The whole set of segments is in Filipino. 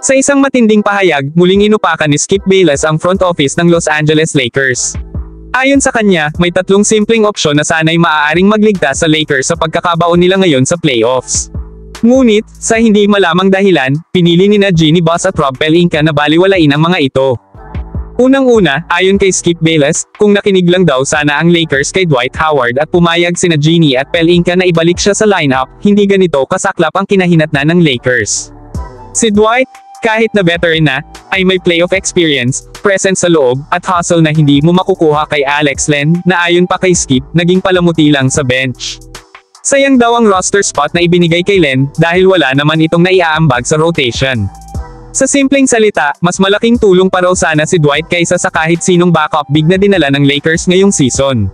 Sa isang matinding pahayag, muling inupakan ni Skip Bayless ang front office ng Los Angeles Lakers. Ayon sa kanya, may tatlong simpleng opsyon na sana'y maaaring magligtas sa Lakers sa pagkakabaon nila ngayon sa playoffs. Ngunit, sa hindi malamang dahilan, pinili ni Jeanie Buss at Rob Pelinka na baliwalain ang mga ito. Unang-una, ayon kay Skip Bayless, kung nakinig lang daw sana ang Lakers kay Dwight Howard at pumayag sina Jeanie at Pelinka na ibalik siya sa lineup, hindi ganito kasaklap ang kinahinatnan ng Lakers. Si Dwight, kahit na veteran na, ay may playoff experience, presence sa loob, at hustle na hindi mo makukuha kay Alex Len, na ayon pa kay Skip, naging palamuti lang sa bench. Sayang daw ang roster spot na ibinigay kay Len, dahil wala naman itong naiaambag sa rotation. Sa simpleng salita, mas malaking tulong pa raw sana si Dwight kaysa sa kahit sinong backup big na dinala ng Lakers ngayong season.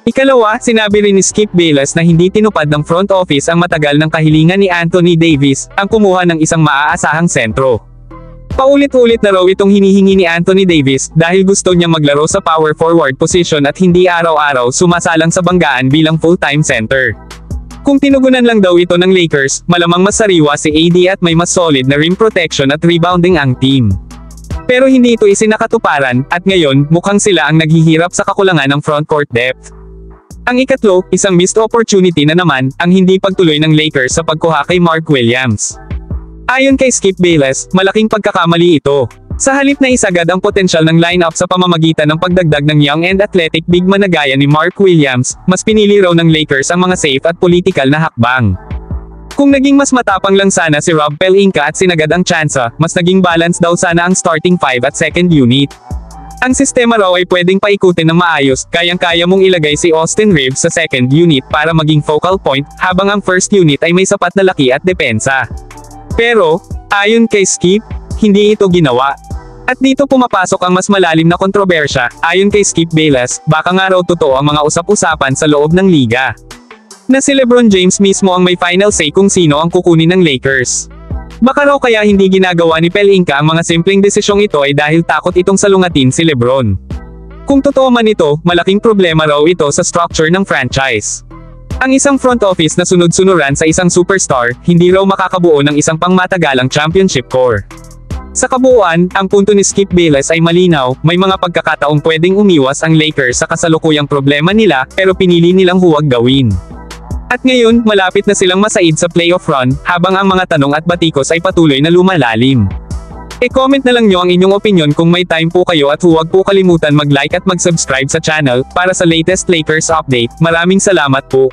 Ikalawa, sinabi rin ni Skip Bayless na hindi tinupad ng front office ang matagal ng kahilingan ni Anthony Davis, ang kumuha ng isang maaasahang sentro. Paulit-ulit na raw itong hinihingi ni Anthony Davis, dahil gusto niya maglaro sa power forward position at hindi araw-araw sumasalang sa banggaan bilang full-time center. Kung tinugunan lang daw ito ng Lakers, malamang mas sariwa si AD at may mas solid na rim protection at rebounding ang team. Pero hindi ito isinakatuparan, at ngayon, mukhang sila ang naghihirap sa kakulangan ng frontcourt depth. Ang ikatlo, isang missed opportunity na naman, ang hindi pagtuloy ng Lakers sa pagkuha kay Mark Williams. Ayon kay Skip Bayless, malaking pagkakamali ito. Sa halip na isagad ang potensyal ng lineup sa pamamagitan ng pagdagdag ng young and athletic big man na gaya ni Mark Williams, mas pinili raw ng Lakers ang mga safe at political na hakbang. Kung naging mas matapang lang sana si Rob Pelinka at sinagad ang tsansa, mas naging balance daw sana ang starting 5 at second unit. Ang sistema raw ay pwedeng paikutin ng maayos, kayang-kaya mong ilagay si Austin Reeves sa second unit para maging focal point, habang ang first unit ay may sapat na laki at depensa. Pero, ayon kay Skip, hindi ito ginawa. At dito pumapasok ang mas malalim na kontrobersya, ayon kay Skip Bayless, baka nga raw totoo ang mga usap-usapan sa loob ng liga. Na si LeBron James mismo ang may final say kung sino ang kukunin ng Lakers. Baka raw kaya hindi ginagawa ni Pelinka ang mga simpleng desisyong ito ay dahil takot itong salungatin si LeBron. Kung totoo man ito, malaking problema raw ito sa structure ng franchise. Ang isang front office na sunod-sunuran sa isang superstar, hindi raw makakabuo ng isang pangmatagalang championship core. Sa kabuuan, ang punto ni Skip Bayless ay malinaw, may mga pagkakataong pwedeng umiwas ang Lakers sa kasalukuyang problema nila, pero pinili nilang huwag gawin. At ngayon, malapit na silang masaid sa playoff run, habang ang mga tanong at batikos ay patuloy na lumalalim. E-comment na lang nyo ang inyong opinion kung may time po kayo at huwag po kalimutan mag-like at mag-subscribe sa channel, para sa latest Lakers update. Maraming salamat po.